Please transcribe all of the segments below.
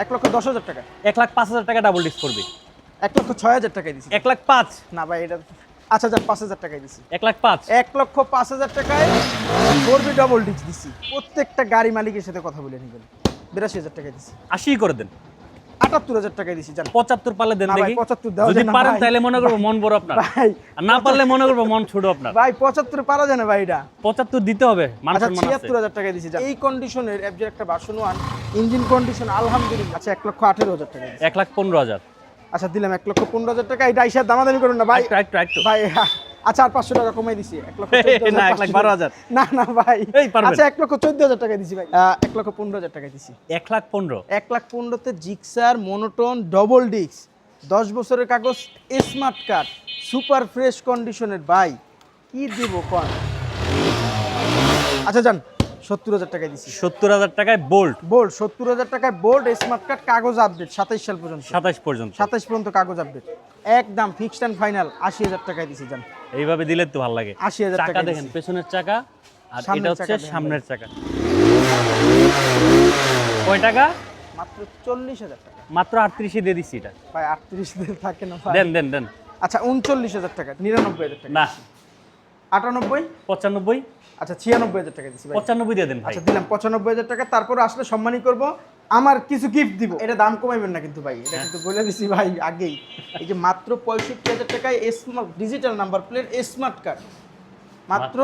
1,10,000 টাকা। 1,05,000 টাকা double disc পড়বে। 1,06,000 টাকায় দিছি। 1,05,000 না ভাই এটা আচ্ছা যান 5,000 টাকায় দিছি। 1,05,000 1,05,000 টাকায় 4B ডবল ডিস্ক দিছি। প্রত্যেকটা গাড়ি মালিকের সাথে কথা বলে নিবেন। 82,000 টাকায় দিছি। 80 করে দেন। 78,000 টাকায় দিছি জান। 75 পারলে দেন না ভাই, দেখি। 75 দেওয়া যদি যায় না পারেন ভাই। তাহলে মনে করব মন বড় আপনার। ভাই আর না পারলে মনে করব মন ছোট আপনার। ভাই 75 পারা যায় না ভাই এটা। 75 দিতে হবে। মান আচ্ছা সম্মান আছে। 76,000 টাকায় দিছি জান। এই কন্ডিশনের এফজেড একটা ভার্সন 1 ইঞ্জিন কন্ডিশন আলহামদুলিল্লাহ। আচ্ছা 1,18,000 টাকা দিছি। 1,15,000 আচ্ছা দিলাম 1,15,000 টাকা। এটা আইসা দামাদামি করুন না ভাই। একটু ভাই আচ্ছা আর 500 টাকা কমাই দিছি। না 1,12,000 না না ভাই এই পারবেন। আচ্ছা 1,14,000 টাকা দিছি ভাই। 1,15,000 টাকা দিছি। 1,15,000 1,15,000 তে জিক্সার মনোটোন ডবল ডিস্ক 10 বছরের কাগজ স্মার্ট কার্ড সুপার ফ্রেশ কন্ডিশনের ভাই কি দিব কোন। আচ্ছা যান 70,000 টাকায় দিছি। 70,000 টাকায় বোল্ট বোল্ড 70,000 টাকায় বোল্ড স্মার্ট কার্ড কাগজ আপডেট 27 সাল পর্যন্ত। 27 পর্যন্ত 27 পর্যন্ত কাগজ আপডেট একদম ফিক্সড এন্ড ফাইনাল 80,000 টাকায় দিছি জান। এইভাবে দিলে তো ভালো লাগে। 80,000 চাকা টাকা দেখেন, পেছনের চাকা আর সামনের এটা হচ্ছে চাকা দেখেন সামনের চাকা। কয় টাকা? মাত্র 40,000 টাকা। মাত্র 38 দিয়ে দিছি এটা। ভাই 38 দিন থাকে না ভাই। দেন। আচ্ছা 39,000 টাকা 99,000 টাকা না 98 95 আচ্ছা 96,000 টাকা দিছি ভাই। 95 দিয়ে দেন ভাই। আচ্ছা দিলাম 95,000 টাকা। তারপরে আসলে সম্মানই করব আমার কিছু গিফট দিব। এটা দাম কমাইবেন না কিন্তু ভাই, এটা কিন্তু বলে দিছি ভাই আগেই। এই যে মাত্র 65,000 টাকায় smart digital number plate smart card মাত্র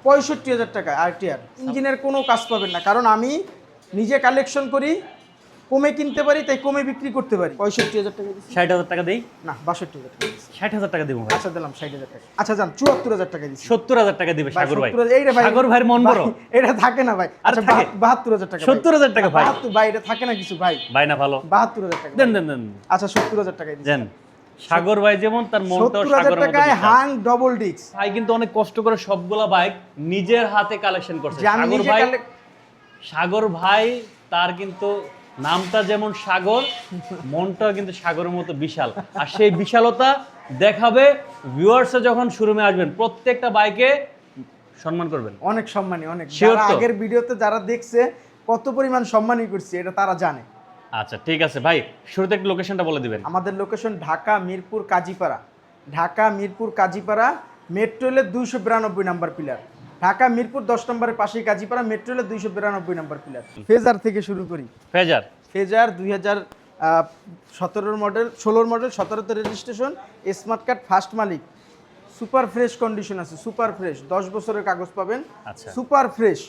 65,000 টাকা আরটিআর। ইঞ্জিনের কোনো কাজ পাবেন না, কারণ আমি নিজে কালেকশন করি, কমে কিনতে পারি তাই কমে বিক্রি করতে পারি। 65,000 টাকা দিছি। 60,000 টাকা দেই। না 62,000 টাকা দিছি। 60,000 টাকা দেবো ভাই। আচ্ছা দিলাম 60,000 টাকা। আচ্ছা যান 74,000 টাকা দিছি। 70,000 টাকা দিবে সাগর ভাই। 70,000 এই রে ভাই, সাগর ভাইয়ের মন বড়। ভাই, এটা থাকে না ভাই। আর আচ্ছা থাকে? 72,000 টাকা। 70,000 টাকা ভাই। 72 ভাই এটা থাকে না কিছু ভাই। ভাই না ভালো। 72,000 টাকা। দেন। আচ্ছা 70,000 টাকায় দিছি। দেন। সাগর ভাই যেমন তার মনটাও 70,000 সাগরের মতো টাকায় বিশাল। Hang double disc. ভাই কিন্তু অনেক কষ্ট করে সবগুলা বাইক নিজের হাতে কালেকশন করছে। যে আমি সাগর নিজে ভাই, কালেক্ট সাগর ভাই তার কিন্তু নামটা যেমন সাগর, মনটাও কিন্তু সাগরের মতো বিশাল। আর সেই বিশালতা দেখাবে ভিউয়ার্সে যখন শোরুমে আসবেন, প্রত্যেকটা বাইকে সম্মান করবেন। অনেক সম্মানী, অনেক Sure যারা তো? আগের ভিডিওতে যারা দেখছে কত পরিমাণ সম্মানই করছি এটা তারা জানে। আচ্ছা ঠিক আছে ভাই, শুরুতে একটু লোকেশনটা বলে দিবেন। আমাদের লোকেশন ঢাকা মিরপুর কাজীপাড়া। ঢাকা মিরপুর কাজীপাড়া মেট্রো রেলের 292 নাম্বার পিলার। ঢাকা মিরপুর 10 নম্বরের পাশেই কাজীপাড়া, মেট্রো রেলের 292 নাম্বার পিলার। ফেজার থেকে শুরু করি। ফেজার ফেজার 2017 মডেল, 16 মডেল, 17তে রেজিস্ট্রেশন, স্মার্ট কার্ড, ফার্স্ট মালিক, সুপার ফ্রেশ কন্ডিশন আছে, সুপার ফ্রেশ 10 বছরের কাগজ পাবেন। আচ্ছা। সুপার ফ্রেশ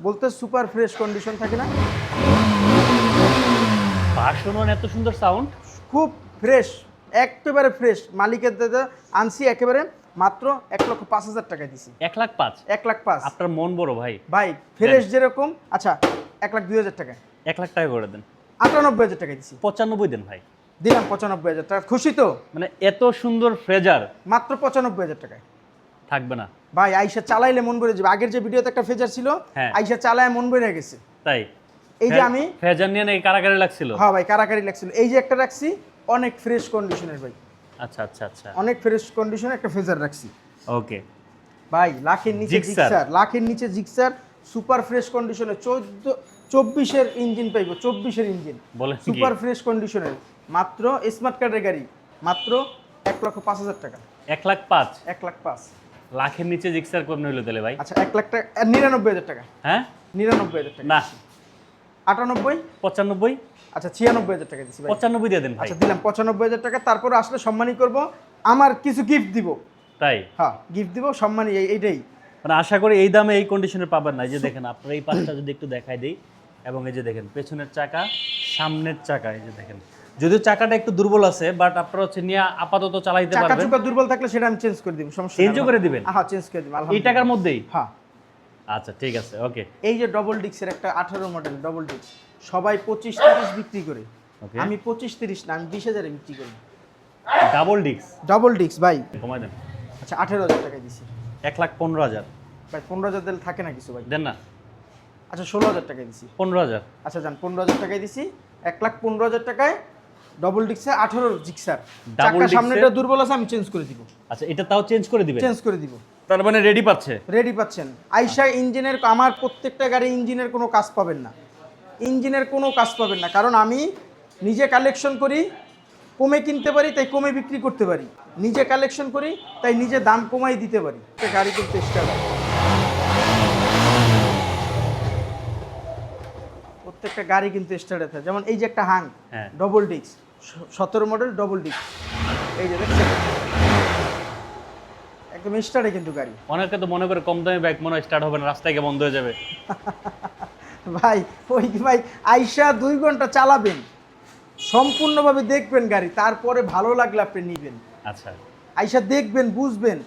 বলতে সুপার ফ্রেশ কন্ডিশন থাকে না, ভার্সন এত সুন্দর সাউন্ড। খুব ফ্রেশ, একেবারে ফ্রেশ। মালিকের দাদা আনছি একেবারে মাত্র 1,05,000 টাকা দিছি। 1,05,000 1,05,000 আপনার মন বড় ভাই। ভাই ফ্রেশ যেরকম। আচ্ছা 1,02,000 টাকা। 1,00,000 টাকা করে দেন। 98,000 টাকা দিছি। 95 দেন ভাই। দিলাম 95,000 টাকা। খুশি তো? মানে এত সুন্দর ফ্রেজার মাত্র 95,000 টাকায় থাকবে না ভাই। আইসা চালাইলে মন ভরে যাবে। আগের যে ভিডিওতে একটা ফেজার ছিল, হ্যাঁ। আইসা চালায় মন ভরে গেছে। তাই। এই যে আমি ফেজার নিয়ে নাকি কারাগারে লাগছিল। হ্যাঁ ভাই কারাকারি লাগছিল। এই যে একটা রাখছি অনেক ফ্রেশ কন্ডিশনের ভাই, আচ্ছা অনেক ফ্রেশ কন্ডিশনের একটা ফেজার রাখছি ওকে ভাই। লাখের নিচে জিক্সার। জিক্সার, লাখের নিচে জিক্সার সুপার ফ্রেশ কন্ডিশনে 24-এর ইঞ্জিন পাইবো। 24-এর ইঞ্জিন বলেন কি? সুপার ফ্রেশ কন্ডিশনের মাত্র স্মার্ট কার্ডের গাড়ি মাত্র 1,05,000 টাকা। 1,05,000 1,05,000 লাখের নিচে জিক্সার কোন হইলো তাহলে ভাই? আচ্ছা 1,00,000 টাকা। 99,000 টাকা। হ্যাঁ 99,000 টাকা না 98। 95 আচ্ছা 96,000 টাকা দিছি ভাই। 95 দিয়ে দেন ভাই। আচ্ছা দিলাম 95,000 টাকা। তারপরে আসলে সম্মানই করব, আমার কিছু গিফট দিব। তাই হ্যাঁ গিফট দিব, সম্মানই এইটাই। মানে আশা করি এই দামে এই কন্ডিশনে পাবেন না। এই যে দেখেন আপনারা এই পাশটা যদি একটু দেখাই দেই, এবং এই যে দেখেন পেছনের চাকা, সামনের চাকা, এই যে দেখেন যদিও চাকাটা একটু দুর্বল আছে, বাট আপনারা হচ্ছে নিয়ে আপাতত চালাইতে চাকা পারবেন। চুকা দুর্বল থাকলে সেটা আমি চেঞ্জ করে দিব, সমস্যা নেই। চেঞ্জও করে দিবেন? হ্যাঁ চেঞ্জ করে দিব এই আলহামদুলিল্লাহ। টাকার মধ্যেই? হ্যাঁ। আচ্ছা ঠিক আছে ওকে। এই যে ডবল ডিক্সের একটা 18 মডেল ডবল ডিক্স সবাই 25-30 বিক্রি করে, ওকে আমি 25-30 না, আমি 20,000 এ বিক্রি করি। ডাবল ডিস্ক ডবল ডিক্স ভাই। কমাই দেন। আচ্ছা 18,000 টাকা দিছি 1,15,000 ভাই। 15,000 দিলে থাকে না কিছু ভাই। দেন না। আচ্ছা 16,000 টাকায় দিছি। 15,000 আচ্ছা যান 15,000 টাকায় দিছি। 1,15,000 টাকায় ডবল ডিক্সে 18 জিক্সার। Double চাকা disc সামনেটা দুর্বল আছে, আমি চেঞ্জ করে দিব। আচ্ছা এটা তাও চেঞ্জ করে দিবেন? চেঞ্জ করে দিব। তার মানে রেডি পাচ্ছে? রেডি পাচ্ছেন। আইসা ইঞ্জিনের, আমার প্রত্যেকটা গাড়ি ইঞ্জিনের কোনো কাজ পাবেন না। ইঞ্জিনের কোনো কাজ পাবেন না, কারণ আমি নিজে কালেকশন করি, কমে কিনতে পারি তাই কমে বিক্রি করতে পারি, নিজে কালেকশন করি তাই নিজে দাম কমাই দিতে পারি। একটা গাড়ি কিন্তু স্টার্ট হয়, প্রত্যেকটা গাড়ি কিন্তু স্টার্ট হয়। যেমন এই যে একটা হাং হ্যাঁ। Double disc 17 model double disc, এই যে দেখছেন একদম স্টার্টে কিন্তু গাড়ি। অনেকে তো মনে করে কম দামি বাইক মনে হয় স্টার্ট হবে না, রাস্তায় গিয়ে বন্ধ হয়ে যাবে। ভাই ওই ভাই আইসা 2 ঘন্টা চালাবেন, সম্পূর্ণভাবে দেখবেন গাড়ি, তারপরে ভালো লাগলে আপনি নেবেন। আচ্ছা, আইসা দেখবেন, বুঝবেন।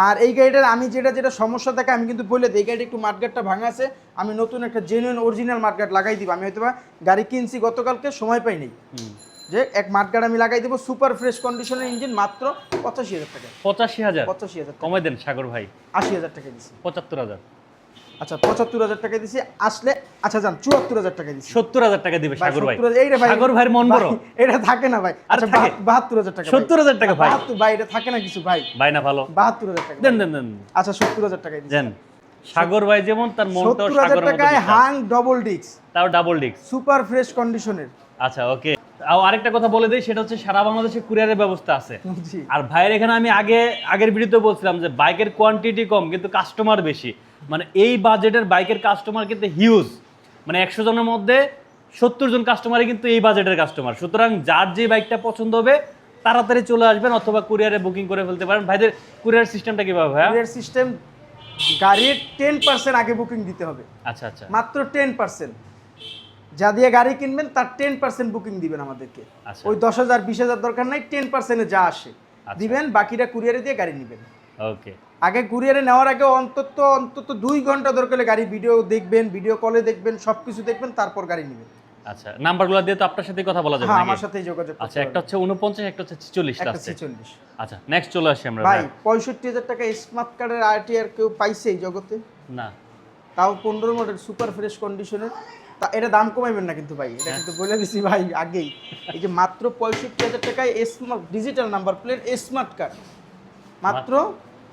আর এই গাড়িটার আমি যেটা সমস্যা থাকে আমি কিন্তু বলে দিই, এই গাড়িটা একটু মাঠগাটটা ভাঙা আছে, আমি নতুন একটা জেনুইন অরিজিনাল মাঠগাট লাগাই দিব। আমি হয়তো গাড়ি কিনছি গতকালকে, সময় পাই নাই, যে এক মাঠগাট আমি লাগাই দেবো। সুপার ফ্রেশ কন্ডিশনের ইঞ্জিন, মাত্র 85,000 টাকা। 85,000? 85,000 টাকা। কমাই দেন সাগর ভাই। 80,000 টাকা দিছি। 75,000? আচ্ছা 75,000 টাকা দিছি আসলে। আচ্ছা যান 74,000 টাকা দিছি। 70,000 টাকা দিবে সাগর ভাই। 70,000 এই রে ভাই, সাগর ভাইয়ের মন বড়। ভাই, এটা থাকে না ভাই। আচ্ছা থাকে? 72,000 টাকা। 70,000 টাকা ভাই। 72 ভাই, এটা থাকে না কিছু ভাই। ভাই না ভালো। 72,000 টাকা দেন দেন দেন। আচ্ছা 70,000 টাকা দিছি। দেন। সাগর ভাই যেমন তার মনটাও 70,000 সাগরের মতো টাকায় বিশাল। হাং ডবল ডিস্ক, তাও ডাবল ডিস্ক। সুপার ফ্রেশ কন্ডিশনের। আচ্ছা ওকে। আরেকটা কথা বলে দেই, সেটা হচ্ছে সারা বাংলাদেশে কুরিয়ারের ব্যবস্থা আছে। জি। আর ভাইয়ের এখানে আমি আগের ভিডিওতে বলছিলাম যে বাইকের কোয়ান্টিটি কম কিন্তু কাস্টমার বেশি। মানে এই বাজেটের বাইকের কাস্টমার কিন্তু হিউজ, মানে 100 জনের মধ্যে 70 জন কাস্টমারই কিন্তু এই বাজেটের কাস্টমার। সুতরাং যার যে বাইকটা পছন্দ হবে তাড়াতাড়ি চলে আসবেন, অথবা কুরিয়ারে বুকিং করে ফেলতে পারেন। ভাইদের কুরিয়ার সিস্টেমটা কিভাবে ভাইয়া? কুরিয়ার সিস্টেম, গাড়ির 10% আগে বুকিং দিতে হবে। আচ্ছা আচ্ছা মাত্র 10%। যা দিয়ে গাড়ি কিনবেন তার 10% বুকিং দিবেন আমাদেরকে। আচ্ছা। ওই 10,000 20,000 দরকার নাই, 10% যা আসে দিবেন, বাকিটা কুরিয়ারে দিয়ে গাড়ি নেবেন। ওকে। আগে কুরিয়ারে নেওয়ার আগে অন্তত 2 ঘন্টা দরকার হলে গাড়ি ভিডিও দেখবেন, ভিডিও কলে দেখবেন, সবকিছু দেখবেন, তারপর গাড়ি নেবেন। আচ্ছা, নাম্বারগুলো দিয়ে তো আপনার সাথে কথা বলা যাবে হ্যাঁ, নাকি? আমার সাথেই যোগাযোগ করতে আচ্ছা, একটা হচ্ছে 49, একটা হচ্ছে 46 টা একটা আছে। 46। আচ্ছা, নেক্সট চলে আসি আমরা ভাই ভাই। 65,000 টাকা স্মার্ট কার্ডের আরটিআর কেউ পাইছে এই জগতে? না। তাও 15 মডেল সুপার ফ্রেশ কন্ডিশনের। তা এটা দাম কমাইবেন না কিন্তু ভাই, এটা কিন্তু বলে দিছি ভাই আগেই। এই যে মাত্র 65,000 টাকায় smart digital number plate smart card, মাত্র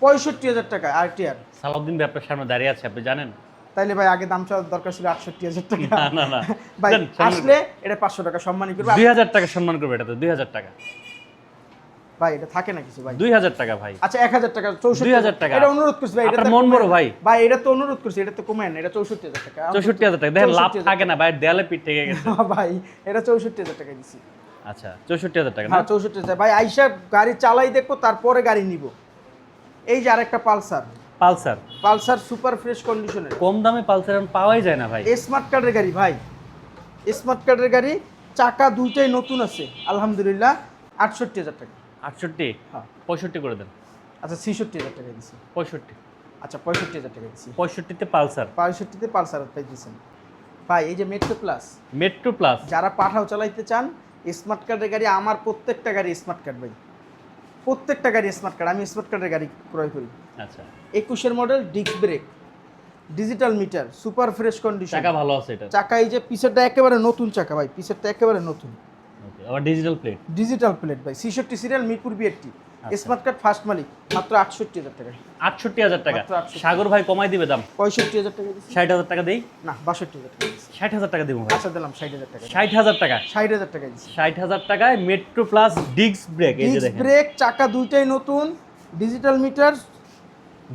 65,000 টাকা আরটিআর। সালাউদ্দিন ভাই আপনার সামনে দাঁড়িয়ে আছে, আপনি জানেন? তাইলে ভাই আগে দাম চাওয়ার দরকার ছিল 68,000 টাকা। না না না ভাই দেন, সম্মান আসলে এটা 500 টাকা সম্মানই করবে। 2000 টাকা সম্মান করবে, এটা তো 2000 টাকা। ভাই এটা থাকে না কিছু ভাই। 2000 টাকা ভাই। আচ্ছা 1,000 টাকা, 2000 টাকা। এটা অনুরোধ করছি ভাই, এটা আপনার তো মন বড় কমায়- ভাই। ভাই এটা তো অনুরোধ করছি, এটা তো কমায় না, এটা 64,000 টাকা। 64,000 টাকা দেখেন, লাভ 64,000 থাকে না ভাই, দেয়ালে পিঠ থেকে গেছে। ভাই এটা 64,000 টাকা দিছি। আচ্ছা 64,000 টাকা না? হ্যাঁ 64,000 ভাই। আইসা গাড়ি চালাই দেখবো, তারপরে গাড়ি নিব। এই যে আরেকটা Pulsar, Pulsar. Pulsar super fresh কন্ডিশনের, কম দামে পালসার এখন পাওয়াই যায় না ভাই। স্মার্ট কার্ডের গাড়ি ভাই, স্মার্ট কার্ডের গাড়ি, চাকা দুইটাই নতুন আছে আলহামদুলিল্লাহ। 68,000 টাকা। 68? হ্যাঁ। 65 করে দেন। আচ্ছা 66,000 টাকা দিছি। 65? আচ্ছা 65,000 টাকা দিছি। 65 তে পালসার। 65-তে পালসার পাই দিয়েছেন ভাই। এই যে মেট্রো প্লাস, মেট্রো প্লাস। যারা পাঠাও চালাইতে চান, স্মার্ট কার্ডের গাড়ি, আমার প্রত্যেকটা গাড়ি স্মার্ট কার্ড ভাই, প্রত্যেকটা গাড়ি স্মার্ট কার্ড। আমি স্মার্ট কার্ডের গাড়ি ক্রয় করি। আচ্ছা, 21-এর model, disc brake, digital meter, super fresh condition. টাকা ভালো আছে এটা। চাকা এই যে পিছেরটা একেবারে নতুন চাকা ভাই, পিছেরটা একেবারে নতুন, ওকে, আবার ডিজিটাল প্লেট। ডিজিটাল প্লেট ভাই। 66 সিরিয়াল, মিরপুর বিএটি। স্মার্ট কার্ড ফার্স্ট মালিক, মাত্র 68,000 টাকা। 68,000 টাকা। মাত্র 68,000 সাগর ভাই কমাই দিবে দাম। 65,000 টাকা দিছি। 60,000 টাকা দেই? না 62,000 টাকা দিছি। 60,000 টাকা দেবো ভাই। আচ্ছা দিলাম 60,000 টাকা। 60,000 টাকা। 60,000 টাকা দিছি। 60,000 টাকায় মেট্রো প্লাস ডিস্ক ব্রেক, এই যে ডিস্ক দেখেন। ব্রেক, চাকা দুইটাই নতুন, ডিজিটাল মিটার।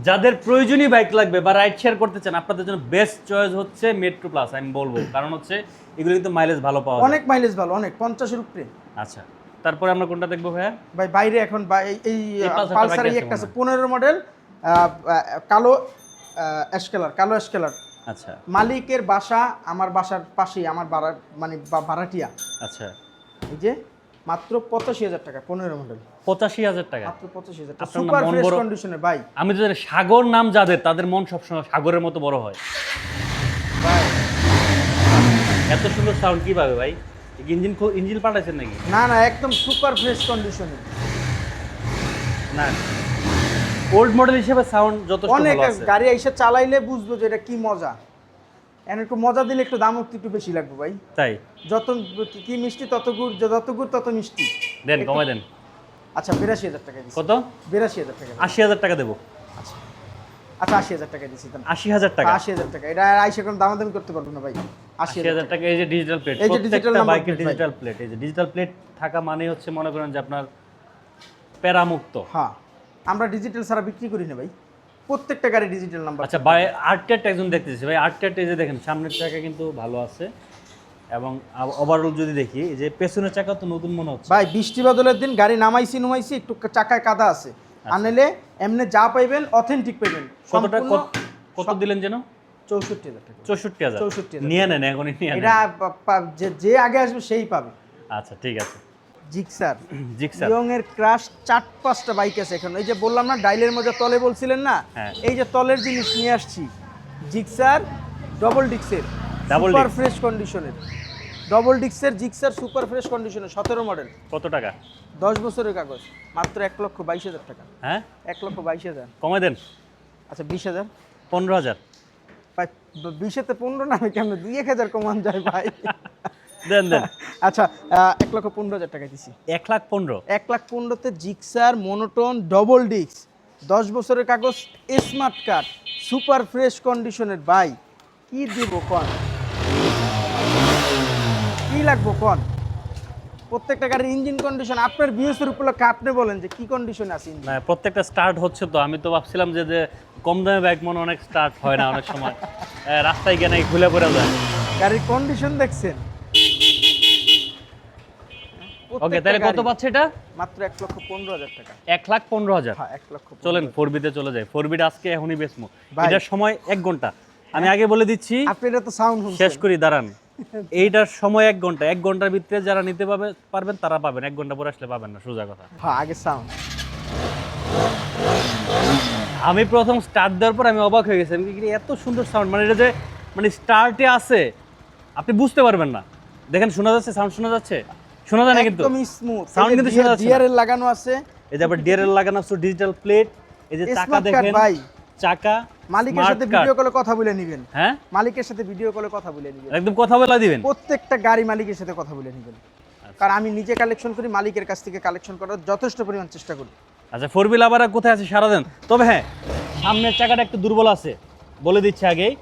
যাদের প্রয়োজনীয় বাইক লাগবে বা রাইড শেয়ার করতে চান, আপনাদের জন্য বেস্ট চয়েস হচ্ছে মেট্রো প্লাস আমি বলবো, কারণ হচ্ছে এগুলো কিন্তু মাইলেজ ভালো পাওয়া যায়। অনেক মাইলেজ ভালো, অনেক 50-এর উপরে। আচ্ছা, তারপরে আমরা কোনটা দেখবো ভাইয়া? ভাই বাইরে এখন এই এই পালসারটা পালসার বাকি আছে একটা আছে মনে 15 মডেল, কালো অ্যাশ কালার, কালো অ্যাশ কালার। আচ্ছা মালিকের বাসা আমার বাসার পাশেই, আমার ভাড়া মানে ভাড়াটিয়া। আচ্ছা, এই যে মাত্র 85,000 টাকা, 15 মডেল, 85,000 টাকা। মাত্র 85,000 টাকা, আপনার নাম সুপার মন ফ্রেশ বড়। কন্ডিশনে ভাই। আমি তো জানি সাগর নাম যাদের, তাদের মন সবসময় সাগরের মতো বড় হয়। ভাই এত সুন্দর সাউন্ড কিভাবে ভাই? ইঞ্জিন পাল্টাইছেন নাকি? না না, একদম সুপার ফ্রেশ কন্ডিশনে। না, ওল্ড মডেল হিসেবে সাউন্ড যথেষ্ট অনেক ভালো আছে। গাড়ি এসে চালাইলে বুঝবো যে এটা কি মজা। এখন একটু মজা দিলে একটু দাম একটু বেশি লাগবে ভাই। তাই যত কি মিষ্টি তত গুড়, যত গুড় তত মিষ্টি। দেন, কমাই দেন। আচ্ছা 82,000 টাকা দিচ্ছি। কত? 82,000 টাকা। 80,000 টাকা দেবো। আচ্ছা আচ্ছা 80,000 টাকা দিচ্ছি। 80,000 টাকা। 80,000 টাকা, এটা আইসা কোনো দামাদামি করতে পারবো না ভাই। 80,000 টাকা। এই যে ডিজিটাল প্লেট, এই যে digital প্রত্যেকটা number বাইকের plate ভাই। Digital plate. এই যে ডিজিটাল প্লেট থাকা মানে হচ্ছে মনে করেন যে আপনার প্যারামুক্ত। হ্যাঁ, আমরা ডিজিটাল ছাড়া বিক্রি করি না ভাই, প্রত্যেকটা গাড়ি ডিজিটাল নাম্বার। আচ্ছা ভাই, আর্টেট একজন দেখতেছি ভাই, আর্টেট এই যে দেখেন সামনের চাকা কিন্তু ভালো আছে, এবং ওভারঅল যদি দেখি এই যে পেছনের চাকা তো নতুন মনে হচ্ছে। ভাই বৃষ্টি বাদলের দিন গাড়ি নামাইছি নুমাইছি, একটু চাকায় কাদা আছে, আনলে এমনি যা পাইবেন অথেন্টিক পাইবেন। কতটা সম্পূর্ণ কত দিলেন যেন? 64,000 টাকা। 64,000। 64,000 নিয়ে নেন, এখনই নিয়ে নেন। এটা যে আগে আসবে সেই পাবে। আচ্ছা ঠিক আছে। জিক্সার, জিক্সার ইয়ং এর ক্রাশ 4-5টা বাইক আছে এখন। এই যে বললাম না ডাইলের মধ্যে তলে বলছিলেন না, হ্যাঁ। এই যে তলের জিনিস নিয়ে আসছি। জিক্সার ডবল ডিক্সের, Double সুপার disc। ফ্রেশ কন্ডিশনের ডবল ডিক্সের জিক্সার, সুপার ফ্রেশ কন্ডিশনের 17 মডেল, কত টাকা? 10 বছরের কাগজ, মাত্র 1,22,000 টাকা। হ্যাঁ, 1,22,000। কমে দেন। আচ্ছা 20,000। 15,000 ভাই 20-তে 15 না, আমি কেমন 2-1,000 কমান যায় ভাই। দেন দেন। আচ্ছা 1,15,000 টাকা দিছি। 1,15,000। 1,15,000-তে জিক্সার মনোটোন ডবল ডিস্ক, 10 বছরের কাগজ, স্মার্ট কার্ড, সুপার ফ্রেশ কন্ডিশনের। ভাই কি দিব কোন, কি লাগবো কোন? প্রত্যেকটা গাড়ির ইঞ্জিন কন্ডিশন আপনার বিএসের উপলক্ষে আপনি বলেন যে কি কন্ডিশনে আছে ইঞ্জিন। না, প্রত্যেকটা স্টার্ট হচ্ছে তো। আমি তো ভাবছিলাম যে যে কম দামে বাইক মনে অনেক স্টার্ট হয় না অনেক সময়, রাস্তায় গিয়ে নাকি খুলে পড়ে যায়। গাড়ির কন্ডিশন দেখছেন? ওকে, তাহলে কত পাচ্ছে এটা? মাত্র 1,15,000 টাকা। 1,15,000। হ্যাঁ 1,15,000। চলেন 4B-তে চলে যাই। 4B-টা আজকে এখনই বেচমু। ভাই। এটার সময় 1 ঘন্টা। আমি আগে বলে দিচ্ছি, আপনি এটা তো সাউন্ড শেষ করি দাঁড়ান। এইটার সময় 1 ঘন্টা। 1 ঘন্টার ভিতরে যারা নিতে পারবেন তারা পাবেন, 1 ঘন্টা পরে আসলে পাবেন না, সোজা কথা। হ্যাঁ আগে সাউন্ড। আমি প্রথম স্টার্ট দেওয়ার পর আমি অবাক হয়ে গেছি। আমি কি এত সুন্দর সাউন্ড, মানে এটা যে মানে স্টার্টে আছে আপনি বুঝতে পারবেন না। দেখেন শোনা যাচ্ছে, সাউন্ড শোনা যাচ্ছে, শোনা যায় না কিন্তু একদম স্মুথ সাউন্ড কিন্তু শোনা যাচ্ছে না। ডিআরএল লাগানো আছে। এই যে আবার ডিআরএল লাগানো আছে, ডিজিটাল প্লেট। এই যে চাকা Smart card দেখেন, ভাই। চাকা মালিকের smart সাথে card। ভিডিও কলে কথা বলে নেবেন। হ্যাঁ, মালিকের সাথে ভিডিও কলে কথা বলে নেবেন। একদম কথা বলা দিবেন। প্রত্যেকটা গাড়ি মালিকের সাথে কথা বলে নেবেন, কারণ আমি নিজে কালেকশন করি, মালিকের কাছ থেকে কালেকশন করার যথেষ্ট পরিমাণ চেষ্টা করি। আচ্ছা 4B লাভাররা কোথায় আছে সারা দেন। তবে হ্যাঁ, সামনের চাকাটা একটু দুর্বল আছে, বলে দিচ্ছি আগেই।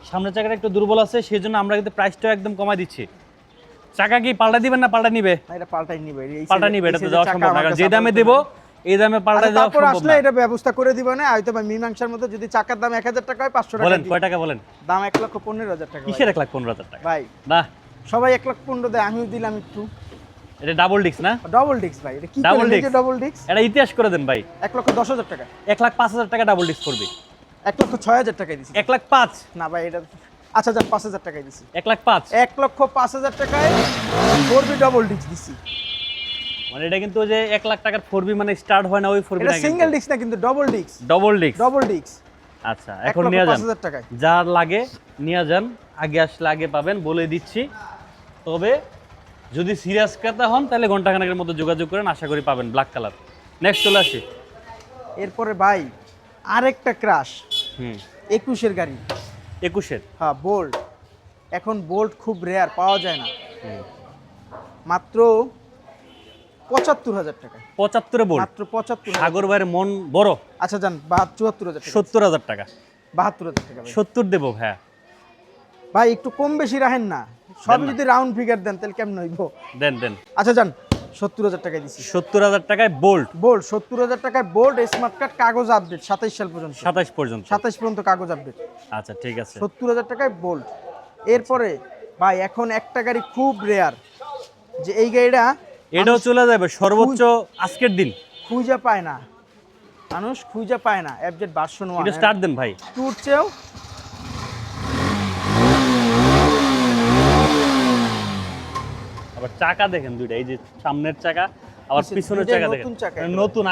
সামনের চাকাটা একটু দুর্বল আছে, সেই জন্য আমরা কিন্তু প্রাইসটাও একদম কমাই দিচ্ছি। চাকা কি পাল্টা দিবেন না পাল্টা নিবে? না এটা পাল্টাই নিবে, পাল্টা নিবে, এটা তো যাওয়া সম্ভব না, কারণ যে দামে দেব এই দামে পাল্টা দেওয়া তারপর সম্ভব আসলে না। এটা ব্যবস্থা করে দিব না, হয়তো বা মীমাংসার মধ্যে যদি চাকার দাম 1,000 টাকা হয় 500 টাকা বলেন দিই। কয় টাকা বলেন? দাম 1,15,000 টাকা। কিসের 1,15,000 টাকা? ভাই না, সবাই 1,15,000 দেয়, আমিও দিলাম একটু। এটা ডাবল ডিস্ক না? ডবল ডিস্ক ভাই, এটা কি Double করে disc। Double disc? এটা ইতিহাস করে দেন ভাই। 1,10,000 টাকা। 1,05,000 টাকা ডাবল ডিস্ক করবি। 1,06,000 টাকায় দিছি। 1,05,000। না ভাই এটা আচ্ছা যান 5,000 টাকায় দিছি। 1,05,000 1,05,000 টাকায় 4B ডবল ডিস্ক দিছি। মানে এটা কিন্তু ওই যে 1,00,000 টাকার 4B মানে স্টার্ট হয় না ওই 4B এটা না, সিঙ্গেল ডিস্ক না কিন্তু double disc. Double disc. Double disc আচ্ছা এখন নিয়ে যান, 1,05,000 টাকায়। যার লাগে নিয়ে যান, আগে আসলে আগে পাবেন, বলে দিচ্ছি। তবে যদি সিরিয়াস ক্রেতা হন তাহলে ঘন্টাখানেকের মধ্যে যোগাযোগ করেন, আশা করি পাবেন ব্ল্যাক কালার। নেক্সট চলে আসি। এরপরে ভাই আরেকটা ক্রাশ, হুম, 21-এর গাড়ি। 21-এর। হ্যাঁ বোল্ট, এখন বোল্ট খুব রেয়ার, পাওয়া যায় না। মাত্র 75,000 টাকা। 75-এ বল। মাত্র 75,000। সাগর ভাইয়ের মন বড়। আচ্ছা যান 74,000 টাকা। 70,000 টাকা। 72,000 টাকা ভাই। 70 দেবো হ্যাঁ। ভাই একটু কম বেশি রাখেন না, সবই যদি রাউন্ড ফিগার দেন তাহলে কেমন হইব? দেন দেন। আচ্ছা যান 70,000 টাকায় দিছি। 70,000 টাকায় বোল্ট। বোল্ট 70,000 টাকায় বোল্ট, স্মার্ট কার্ড, কাগজ আপডেট 27 সাল পর্যন্ত। 27 পর্যন্ত। 27 পর্যন্ত কাগজ আপডেট। আচ্ছা ঠিক আছে। 70,000 টাকায় বোল্ট। এরপরে ভাই এখন একটা গাড়ি খুব রেয়ার, যে এই গাড়িটা এটাও চলে যাবে সর্বোচ্চ আজকের দিন। খুঁজে পায় না মানুষ, খুঁজে পায় না। এফজেড ভার্সন 1 এটা স্টার্ট দেন ভাই। টুর চেয়েও আবার চাকা দেখেন দুইটা, এই যে সামনের চাকা আবার পিছনে- পিছনের দুইটাই চাকা নতুন দেখেন চাকা মানে একেবারে। নতুন।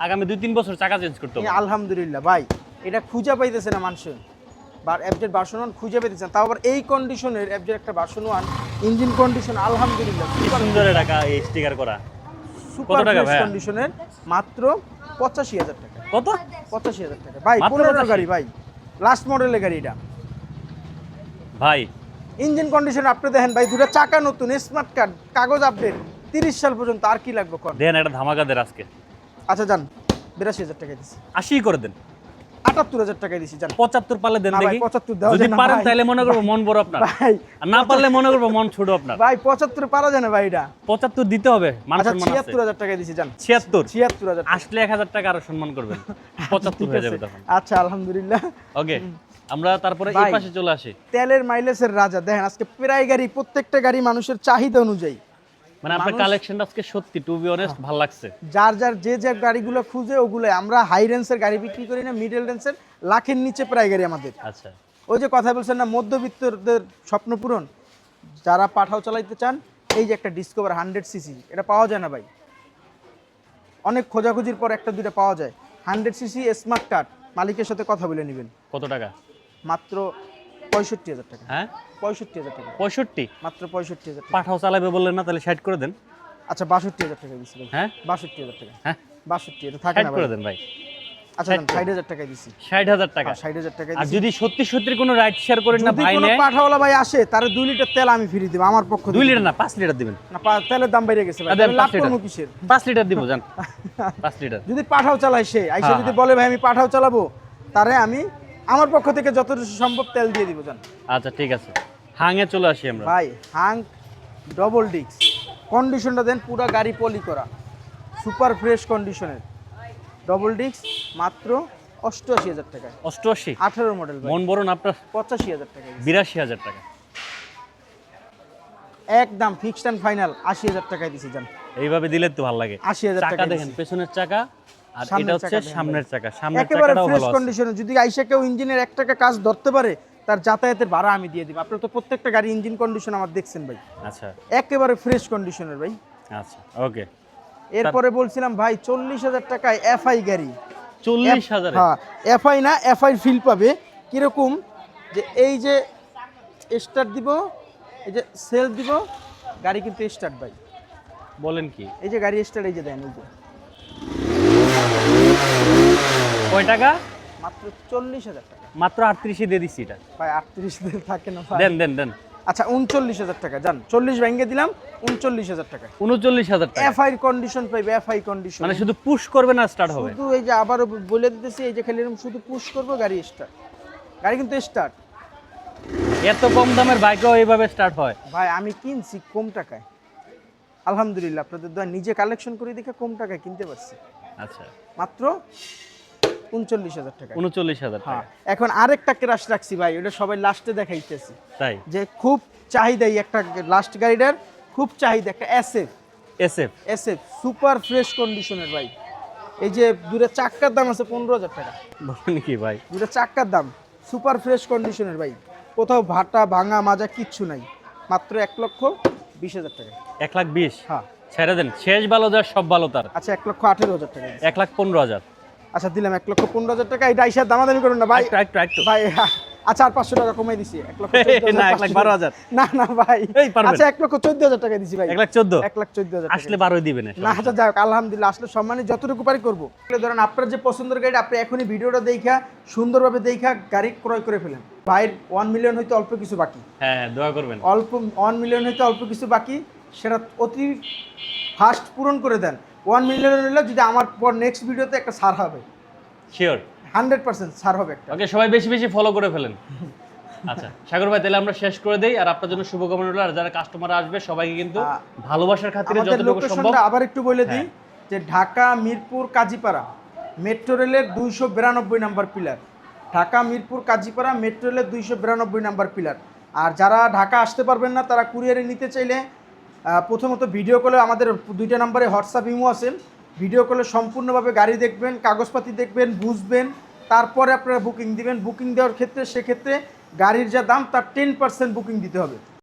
আগামী 2-3 বছর চাকা চেঞ্জ করতে হবে। আলহামদুলিল্লাহ ভাই, এটা খুঁজে পাইতেছে না মানুষ। এফজেড ভার্সন 1 খুঁজে পাইতেছে না, তাও আবার এই কন্ডিশনের এফজেড একটা ভার্সন 1 ইঞ্জিন কন্ডিশন আলহামদুলিল্লাহ কি সুন্দর টাকা এই স্টিকার করা। সুপার টাকা ফ্রেশ ভাইয়া? কন্ডিশনের মাত্র 85,000 টাকা। কত? 85,000 টাকা ভাই, মাত্র 15 85? গাড়ি ভাই, লাস্ট মডেলের গাড়ি এটা। ভাই ইঞ্জিন কন্ডিশন আপনি দেখেন ভাই, দুটো চাকা নতুন, স্মার্ট কার্ড, কাগজ আপডেট, 30 সাল পর্যন্ত। আর কি লাগবে কোন? দেন একটা ধামাকা দেন আজকে। আচ্ছা যান 82,000 টাকা দিচ্ছি। 80 করে দেন। 78,000 টাকায় দিছি জান। 75 পারলে দেন না ভাই, দেখি। 75 দেওয়া যদি যায় না পারেন ভাই। তাহলে মনে করবো মন বড় আপনার, ভাই আর না পারলে মনে করবো মন ছোট আপনার। ভাই 75 পারা যায় না ভাই এটা। 75 দিতে হবে, মান আচ্ছা সম্মান আছে। 76,000 টাকায় দিছি জান। 76 76,000 টাকা। আসলে 1000 টাকা আরো সম্মান করবেন, 75 হয়ে যাবে তখন। আচ্ছা আলহামদুলিল্লাহ। ওকে, আমরা তারপরে এই ভাই, পাশে চলে আসি। তেলের মাইলেজের রাজা দেখেন, আজকে প্রায় গাড়ি, প্রত্যেকটা গাড়ি মানুষের চাহিদা অনুযায়ী, মানে আপনার কালেকশনটা আজকে সত্যি টু বি অনেস্ট ভালো লাগছে। যার যার যে যে গাড়িগুলো খুঁজে ওগুলো। আমরা হাই রেঞ্জের গাড়ি বিক্রি করি না, মিডল রেঞ্জের, লাখের নিচে প্রায় গাড়ি আমাদের। আচ্ছা, ওই যে কথা বলছেন না, মধ্যবিত্তদের স্বপ্ন পূরণ, যারা পাঠাও চালাইতে চান, এই যে একটা ডিসকভার 100 সিসি, এটা পাওয়া যায় না ভাই, অনেক খোঁজাখুঁজির পর একটা দুইটা পাওয়া যায়। 100 সিসি স্মার্ট কার্ড, মালিকের সাথে কথা বলে নেবেন। কত টাকা? মাত্র 65,000 টাকা। হ্যাঁ 65,000 টাকা, 65। মাত্র 65,000 টাকা। পাঠাও চালাবে বললেন না, তাহলে 60 করে দেন। আচ্ছা 62,000 টাকা দিচ্ছি ভাই। হ্যাঁ 62,000 টাকা। হ্যাঁ 62, এটা থাকে 60 না করে ভাই। দেন ভাই। আচ্ছা 60,000 টাকা দিছি। 60,000 টাকা। 60,000 টাকা আর দিছি। যদি সত্যি সত্যি কোনো রাইড শেয়ার করেন না যদি ভাই কোনো নেয়, পাঠাওয়ালা ভাই আসে, তারে 2 লিটার তেল আমি ফ্রি দেব আমার পক্ষ 2 থেকে। লিটার না 5 লিটার দিবেন। না তেলের দাম বেড়ে গেছে ভাই, দেন তাহলে লাভ 5 লিটার। করবো কিসের? 5 লিটার দিব জান, 5 লিটার। যদি পাঠাও চালাই সে আইসা হ্যাঁ, যদি বলে ভাই আমি পাঠাও চালাবো, তারে আমি আমার পক্ষ থেকে যতটুকু সম্ভব তেল দিয়ে দিব জান। আচ্ছা ঠিক আছে, হাঙে চলে আসি আমরা। ভাই হাং ডবল ডিস্ক, কন্ডিশনটা দেন পুরো গাড়ি পলি করা, সুপার ফ্রেশ কন্ডিশনের ডবল ডিস্ক, মাত্র 88,000 টাকায়। 88 18 মডেল ভাই, মন বড় না আপনার? 85,000 টাকায়। 82,000 টাকা। একদম ফিক্সড এন্ড ফাইনাল 80,000 টাকায় দিছি জান। এইভাবে দিলে তো ভালো লাগে। 80,000 চাকা টাকা দেখেন, দিছি। পেছনের চাকা আর সামনের এটা হচ্ছে চাকা দেখেন সামনের ভাই। চাকা। সামনের একেবারে চাকাটাও ফ্রেশ ভালো আছে। কন্ডিশনে, যদি আইসা কেউ ইঞ্জিনের 1 টাকা কাজ ধরতে পারে, তার যাতায়াতের ভাড়া আমি দিয়ে দিব। আপনারা তো প্রত্যেকটা গাড়ি ইঞ্জিন কন্ডিশন আমার দেখছেন ভাই, আচ্ছা একেবারে ফ্রেশ কন্ডিশনের ভাই। আচ্ছা ওকে। এরপরে বলছিলাম ভাই 40,000 টাকায় এফআই গাড়ি। 40,000 এ? হ্যাঁ এফআই না, এফআই ফিল পাবে কিরকম, যে এই যে স্টার্ট দিব, এই যে সেল দিব, গাড়ি কিন্তু স্টার্ট ভাই, বলেন কি? এই যে গাড়ি স্টার্ট, এই যে দেন, এই যে কয় টাকা? মাত্র 40,000 টাকা মাত্র 38 দিয়ে দিচ্ছি এটা। ভাই। 38 দিন থাকে না ভাই। দেন দেন দেন। আচ্ছা 39,000 টাকা যান, 40 ভেঙে দিলাম, 39,000 টাকা। 39,000 টাকা। এফআই কন্ডিশন পাইবে, এফআই কন্ডিশন, মানে শুধু পুশ করবে না স্টার্ট হবে? শুধু এই যে আবারও বলে দিতেছি, এই যে খালি এরকম শুধু পুশ করবো, গাড়ি স্টার্ট, গাড়ি কিন্তু স্টার্ট। এত কম দামের বাইকও এইভাবে স্টার্ট হয়? ভাই আমি কিনছি কম টাকায়, আলহামদুলিল্লাহ আপনাদের দোয়া, নিজে কালেকশন করে দেখে কম টাকায় কিনতে পারছি, আচ্ছা মাত্র 39,000 টাকা। 39,000 টাকা। হ্যাঁ, এখন আরেকটা ক্রাশ রাখছি ভাই, ওটা সবাই লাস্টে দেখাইতেছি, তাই? যে খুব চাহিদা, এই একটা লাস্ট গাড়িটার খুব চাহিদা, একটা SF. SF SF super fresh কন্ডিশনের ভাই, এই যে দুটো চাক্কার দাম আছে 15,000 টাকা, বলেন কি ভাই? দুটো চাক্কার দাম সুপার ফ্রেশ কন্ডিশনের ভাই, কোথাও ভাটা ভাঙা মাজা কিচ্ছু নাই, মাত্র 1,20,000 টাকা। 1,20,000? হ্যাঁ ছেড়ে দেন, শেষ ভালো যার সব ভালো তার। আচ্ছা 1,18,000 টাকা দিচ্ছি। 1,15,000। আচ্ছা দিলাম 1,15,000 টাকা, এটা আইসা দামাদামি করুন না ভাই, একটু ভাই আচ্ছা আর 500 টাকা কমাই দিছি, না 1,12,000। না না ভাই, এই পারবেন। আচ্ছা 1,14,000 টাকা দিছি ভাই, 1,14,000 1,14,000 আসলে 12 দিবেন। না আচ্ছা যাই হোক, আলহামদুলিল্লাহ, আসলে সম্মানে যতটুকু পারি করবো। ধরেন আপনার যে পছন্দের গাড়ি, আপনি এখনই ভিডিওটা দেখা সুন্দরভাবে দেখা গাড়ি ক্রয় করে ফেলেন। ভাইয়ের 1 মিলিয়ন হইতে অল্প কিছু বাকি, হ্যাঁ হ্যাঁ দোয়া করবেন। অল্প 1 মিলিয়ন হইতে অল্প কিছু বাকি, সেটা অতি ফাস্ট পূরণ করে দেন। 1 মিলিয়ন হলে যদি আমার পর নেক্সট ভিডিওতে একটা ছাড় হবে, শিওর 100% ছাড় হবে একটা। ওকে, সবাই বেশি বেশি ফলো করে ফেলেন। আচ্ছা সাগর ভাই, তাহলে আমরা শেষ করে দেই, আর আপনার জন্য শুভকামনা রইল। আর যারা কাস্টমার আসবে সবাইকে কিন্তু ভালোবাসার খাতিরে আমাদের যতটুকু সম্ভব। লোকেশনটা আবার একটু বলে দিই, যে ঢাকা মিরপুর কাজীপাড়া মেট্রো রেলের 292 number pillar, Dhaka Mirpur Kazipara metro রেলের 292 নাম্বার পিলার। আর যারা ঢাকা আসতে পারবেন না, তারা কুরিয়ারে নিতে চাইলে প্রথমত ভিডিও কলে, আমাদের 2টা নাম্বারে হোয়াটসঅ্যাপ ইমো আছে, ভিডিও কলে সম্পূর্ণভাবে গাড়ি দেখবেন, কাগজপাতি দেখবেন, বুঝবেন, তারপরে আপনারা বুকিং দিবেন। বুকিং দেওয়ার ক্ষেত্রে সেক্ষেত্রে গাড়ির যা দাম তার 10% বুকিং দিতে হবে।